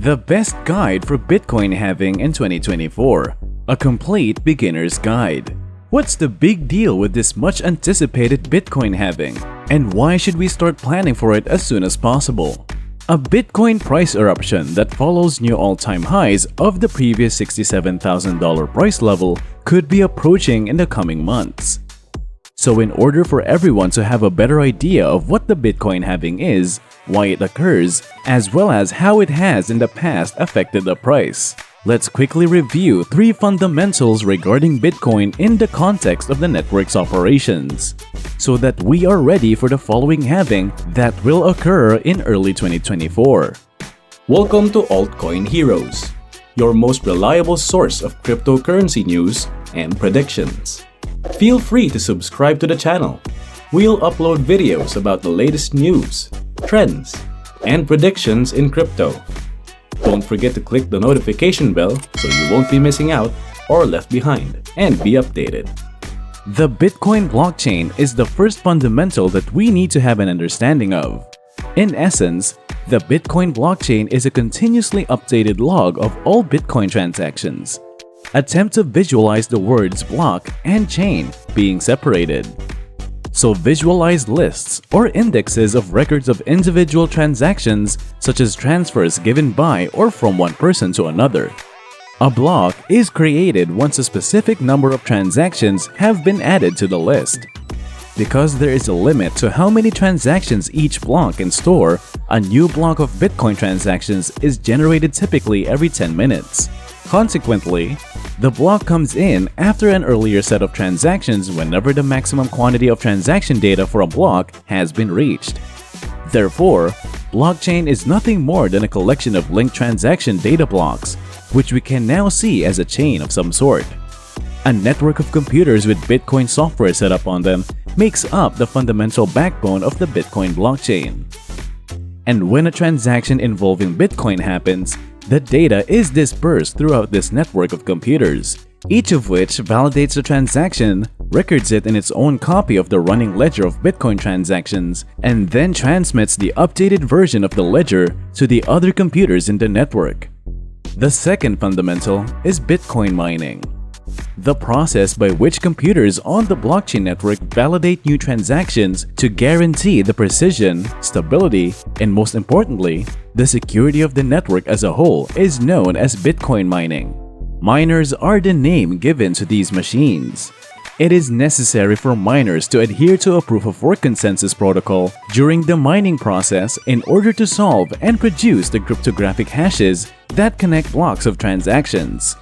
The best guide for Bitcoin halving in 2024, a complete beginner's guide. What's the big deal with this much anticipated Bitcoin halving? And why should we start planning for it as soon as possible? A Bitcoin price eruption that follows new all-time highs of the previous $67,000 price level could be approaching in the coming months. So in order for everyone to have a better idea of what the Bitcoin halving is, why it occurs, as well as how it has in the past affected the price, let's quickly review 3 fundamentals regarding Bitcoin in the context of the network's operations, so that we are ready for the following halving that will occur in early 2024. Welcome to Altcoin Heroes, your most reliable source of cryptocurrency news and predictions. Feel free to subscribe to the channel. We'll upload videos about the latest news, trends, and predictions in crypto. Don't forget to click the notification bell so you won't be missing out or left behind, and be updated. The Bitcoin blockchain is the first fundamental that we need to have an understanding of. In essence, the Bitcoin blockchain is a continuously updated log of all Bitcoin transactions. Attempt to visualize the words block and chain being separated. So visualize lists or indexes of records of individual transactions, such as transfers given by or from one person to another. A block is created once a specific number of transactions have been added to the list. Because there is a limit to how many transactions each block can store, a new block of Bitcoin transactions is generated typically every 10 minutes. Consequently, the block comes in after an earlier set of transactions whenever the maximum quantity of transaction data for a block has been reached. Therefore, blockchain is nothing more than a collection of linked transaction data blocks, which we can now see as a chain of some sort. A network of computers with Bitcoin software set up on them makes up the fundamental backbone of the Bitcoin blockchain. And when a transaction involving Bitcoin happens, the data is dispersed throughout this network of computers, each of which validates the transaction, records it in its own copy of the running ledger of Bitcoin transactions, and then transmits the updated version of the ledger to the other computers in the network. The second fundamental is Bitcoin mining, the process by which computers on the blockchain network validate new transactions to guarantee the precision, stability, and most importantly, the security of the network as a whole is known as Bitcoin mining. Miners are the name given to these machines. It is necessary for miners to adhere to a proof-of-work consensus protocol during the mining process in order to solve and produce the cryptographic hashes that connect blocks of transactions.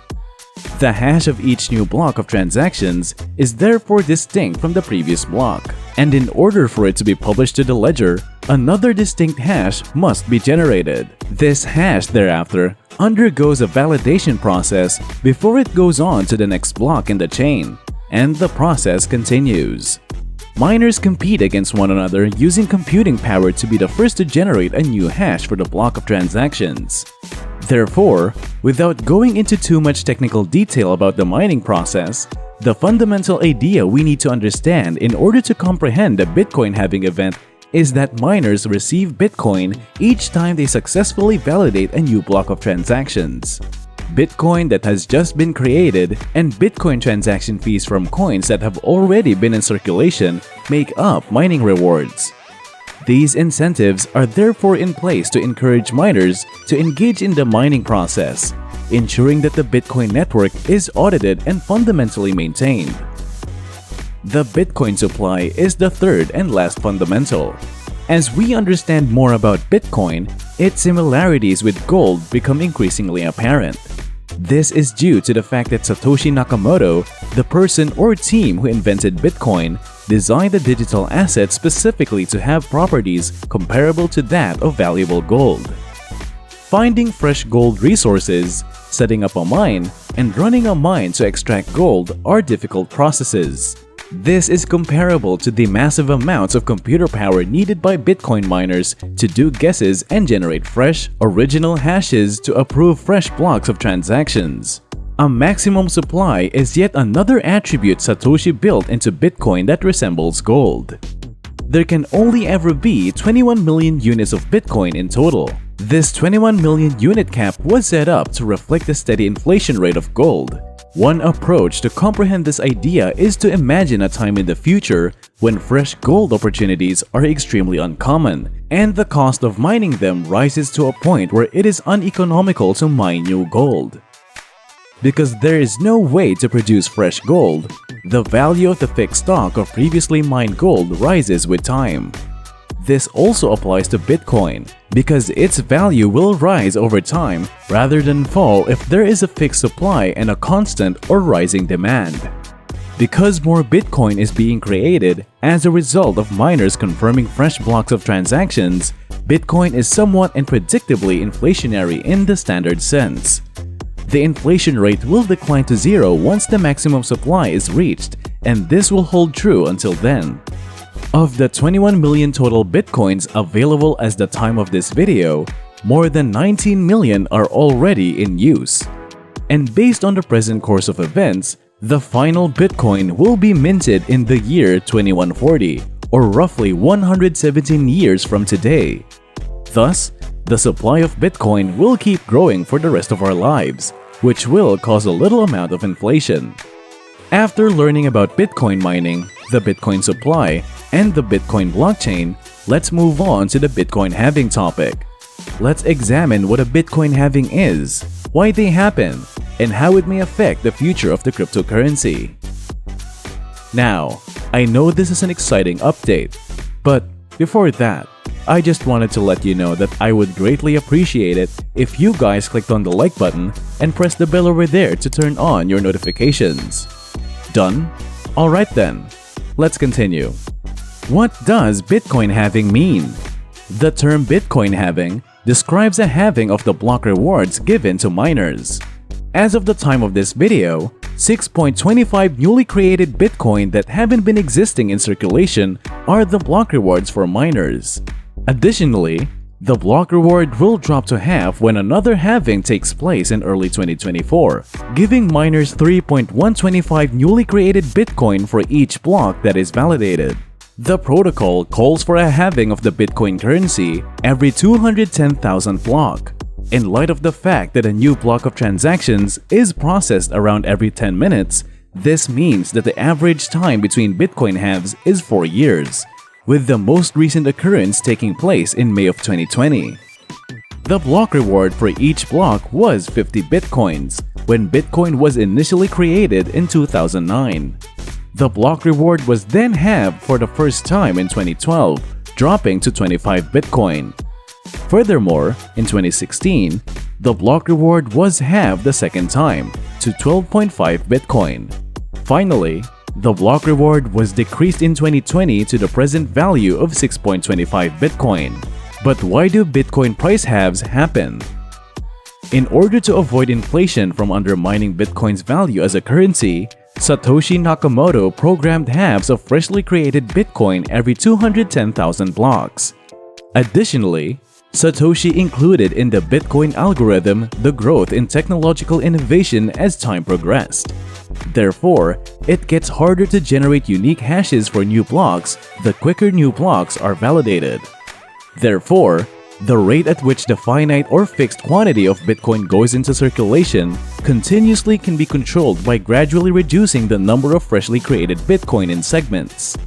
The hash of each new block of transactions is therefore distinct from the previous block, and in order for it to be published to the ledger, another distinct hash must be generated. This hash thereafter undergoes a validation process before it goes on to the next block in the chain, and the process continues. Miners compete against one another using computing power to be the first to generate a new hash for the block of transactions. Therefore, without going into too much technical detail about the mining process, the fundamental idea we need to understand in order to comprehend the Bitcoin halving event is that miners receive Bitcoin each time they successfully validate a new block of transactions. Bitcoin that has just been created and Bitcoin transaction fees from coins that have already been in circulation make up mining rewards. These incentives are therefore in place to encourage miners to engage in the mining process, ensuring that the Bitcoin network is audited and fundamentally maintained. The Bitcoin supply is the third and last fundamental. As we understand more about Bitcoin, its similarities with gold become increasingly apparent. This is due to the fact that Satoshi Nakamoto, the person or team who invented Bitcoin, designed the digital asset specifically to have properties comparable to that of valuable gold. Finding fresh gold resources, setting up a mine, and running a mine to extract gold are difficult processes. This is comparable to the massive amounts of computer power needed by Bitcoin miners to do guesses and generate fresh, original hashes to approve fresh blocks of transactions. A maximum supply is yet another attribute Satoshi built into Bitcoin that resembles gold. There can only ever be 21 million units of Bitcoin in total. This 21 million unit cap was set up to reflect the steady inflation rate of gold. One approach to comprehend this idea is to imagine a time in the future when fresh gold opportunities are extremely uncommon, and the cost of mining them rises to a point where it is uneconomical to mine new gold. Because there is no way to produce fresh gold, the value of the fixed stock of previously mined gold rises with time. This also applies to Bitcoin, because its value will rise over time rather than fall if there is a fixed supply and a constant or rising demand. Because more Bitcoin is being created as a result of miners confirming fresh blocks of transactions, Bitcoin is somewhat unpredictably inflationary in the standard sense. The inflation rate will decline to zero once the maximum supply is reached, and this will hold true until then. Of the 21 million total Bitcoins available as the time of this video, more than 19 million are already in use. And based on the present course of events, the final Bitcoin will be minted in the year 2140, or roughly 117 years from today. Thus, the supply of Bitcoin will keep growing for the rest of our lives, which will cause a little amount of inflation. After learning about Bitcoin mining, the Bitcoin supply, and the Bitcoin blockchain, let's move on to the Bitcoin halving topic. Let's examine what a Bitcoin halving is, why they happen, and how it may affect the future of the cryptocurrency. Now, I know this is an exciting update, but before that, I just wanted to let you know that I would greatly appreciate it if you guys clicked on the like button and press the bell over there to turn on your notifications. Done? Alright then, let's continue. What does Bitcoin halving mean? The term Bitcoin halving describes a halving of the block rewards given to miners. As of the time of this video, 6.25 newly created Bitcoin that haven't been existing in circulation are the block rewards for miners. Additionally, the block reward will drop to half when another halving takes place in early 2024, giving miners 3.125 newly created Bitcoin for each block that is validated. The protocol calls for a halving of the Bitcoin currency every 210,000 block. In light of the fact that a new block of transactions is processed around every 10 minutes, this means that the average time between Bitcoin halves is 4 years, with the most recent occurrence taking place in May of 2020. The block reward for each block was 50 Bitcoins when Bitcoin was initially created in 2009. The block reward was then halved for the first time in 2012, dropping to 25 Bitcoin. Furthermore, in 2016, the block reward was halved the second time to 12.5 Bitcoin. Finally, the block reward was decreased in 2020 to the present value of 6.25 Bitcoin. But why do Bitcoin price halves happen? In order to avoid inflation from undermining Bitcoin's value as a currency, Satoshi Nakamoto programmed halves of freshly created Bitcoin every 210,000 blocks. Additionally, Satoshi included in the Bitcoin algorithm the growth in technological innovation as time progressed. Therefore, it gets harder to generate unique hashes for new blocks the quicker new blocks are validated. Therefore, the rate at which the finite or fixed quantity of Bitcoin goes into circulation continuously can be controlled by gradually reducing the number of freshly created Bitcoin in segments.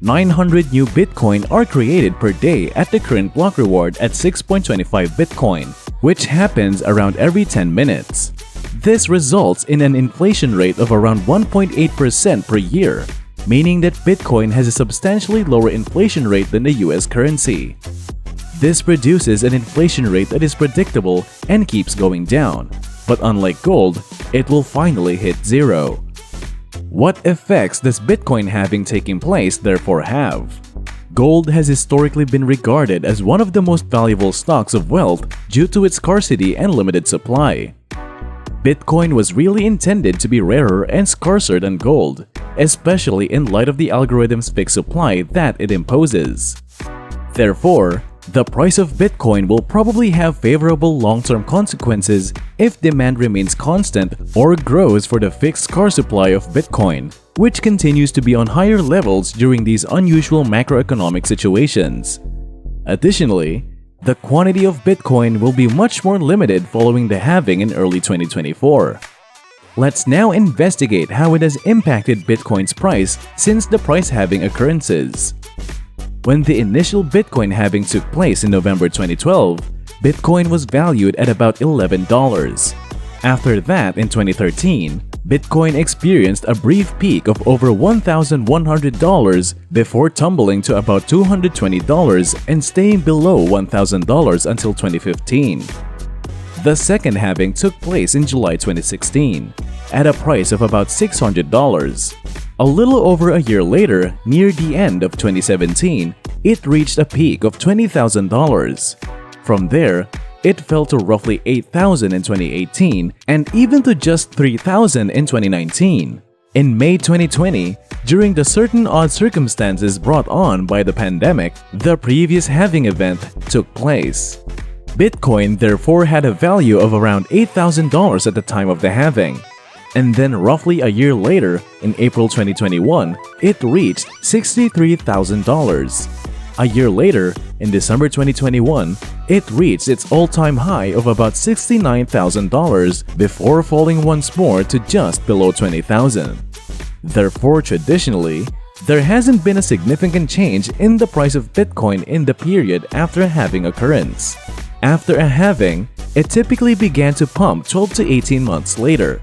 900 new Bitcoin are created per day at the current block reward at 6.25 Bitcoin, which happens around every 10 minutes. This results in an inflation rate of around 1.8% per year, meaning that Bitcoin has a substantially lower inflation rate than the US currency. This produces an inflation rate that is predictable and keeps going down, but unlike gold, it will finally hit zero. What effects does Bitcoin halving taking place therefore have? Gold has historically been regarded as one of the most valuable stocks of wealth due to its scarcity and limited supply. Bitcoin was really intended to be rarer and scarcer than gold, especially in light of the algorithm's fixed supply that it imposes. Therefore, the price of Bitcoin will probably have favorable long-term consequences if demand remains constant or grows for the fixed scarce supply of Bitcoin, which continues to be on higher levels during these unusual macroeconomic situations. Additionally, The quantity of Bitcoin will be much more limited following the halving in early 2024. Let's now investigate how it has impacted Bitcoin's price since the price halving occurrences. When the initial Bitcoin halving took place in November 2012, Bitcoin was valued at about $11. After that, in 2013, Bitcoin experienced a brief peak of over $1,100 before tumbling to about $220 and staying below $1,000 until 2015. The second halving took place in July 2016, at a price of about $600. A little over a year later, near the end of 2017, it reached a peak of $20,000. From there, it fell to roughly $8,000 in 2018 and even to just $3,000 in 2019. In May 2020, during the certain odd circumstances brought on by the pandemic, the previous halving event took place. Bitcoin therefore had a value of around $8,000 at the time of the halving. And then roughly a year later, in April 2021, it reached $63,000. A year later, in December 2021, it reached its all-time high of about $69,000 before falling once more to just below $20,000. Therefore, traditionally, there hasn't been a significant change in the price of Bitcoin in the period after a halving occurrence. After a halving, it typically began to pump 12 to 18 months later.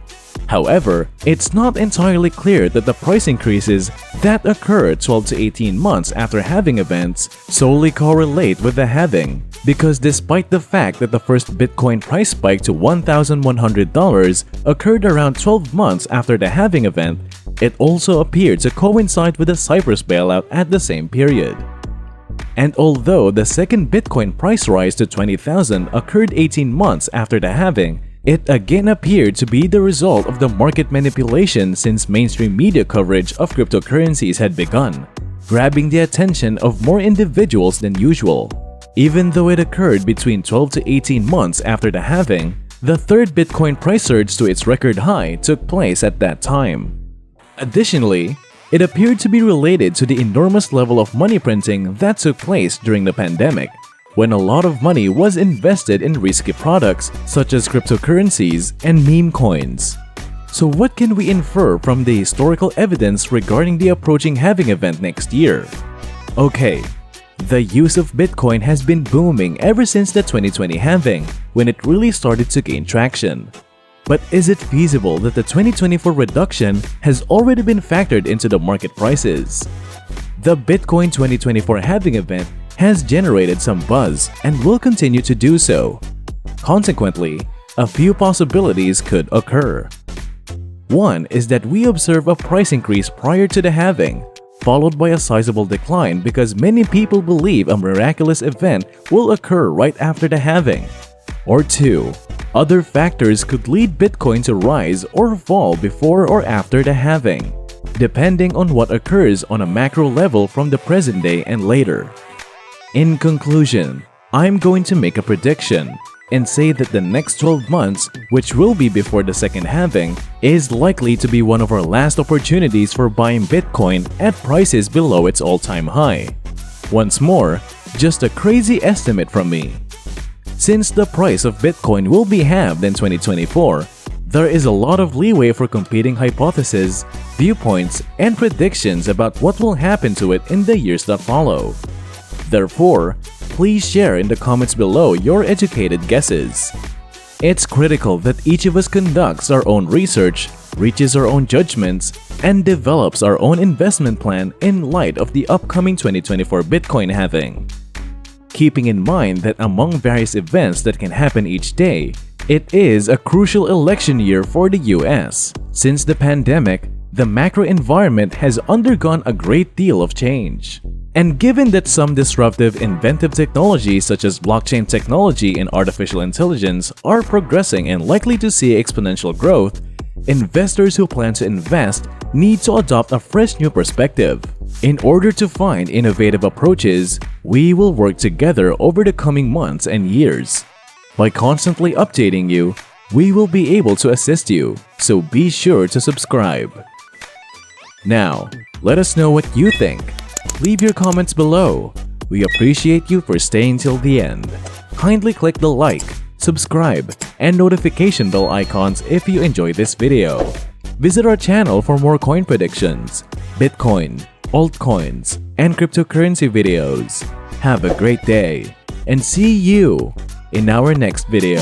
However, it's not entirely clear that the price increases that occur 12 to 18 months after halving events solely correlate with the halving, because despite the fact that the first Bitcoin price spike to $1,100 occurred around 12 months after the halving event, it also appeared to coincide with the Cyprus bailout at the same period. And although the second Bitcoin price rise to $20,000 occurred 18 months after the halving, it again appeared to be the result of the market manipulation since mainstream media coverage of cryptocurrencies had begun, grabbing the attention of more individuals than usual. Even though it occurred between 12 to 18 months after the halving, the third Bitcoin price surge to its record high took place at that time. Additionally, it appeared to be related to the enormous level of money printing that took place during the pandemic, when a lot of money was invested in risky products such as cryptocurrencies and meme coins. So what can we infer from the historical evidence regarding the approaching halving event next year? Okay, the use of Bitcoin has been booming ever since the 2020 halving, when it really started to gain traction. But is it feasible that the 2024 reduction has already been factored into the market prices? The Bitcoin 2024 halving event has generated some buzz and will continue to do so. Consequently, a few possibilities could occur. One is that we observe a price increase prior to the halving, followed by a sizable decline because many people believe a miraculous event will occur right after the halving. Or two, other factors could lead Bitcoin to rise or fall before or after the halving, depending on what occurs on a macro level from the present day and later. In conclusion, I'm going to make a prediction and say that the next 12 months, which will be before the second halving, is likely to be one of our last opportunities for buying Bitcoin at prices below its all-time high. Once more, just a crazy estimate from me. Since the price of Bitcoin will be halved in 2024, there is a lot of leeway for competing hypotheses, viewpoints, and predictions about what will happen to it in the years that follow. Therefore, please share in the comments below your educated guesses. It's critical that each of us conducts our own research, reaches our own judgments, and develops our own investment plan in light of the upcoming 2024 Bitcoin halving. Keeping in mind that among various events that can happen each day, it is a crucial election year for the US. Since the pandemic, the macro environment has undergone a great deal of change. And given that some disruptive, inventive technologies such as blockchain technology and artificial intelligence are progressing and likely to see exponential growth, investors who plan to invest need to adopt a fresh new perspective. In order to find innovative approaches, we will work together over the coming months and years. By constantly updating you, we will be able to assist you, so be sure to subscribe. Now, let us know what you think. Leave your comments below. We appreciate you for staying till the end. Kindly click the like, subscribe, and notification bell icons if you enjoyed this video. Visit our channel for more coin predictions, Bitcoin, altcoins, and cryptocurrency videos. Have a great day and see you in our next video.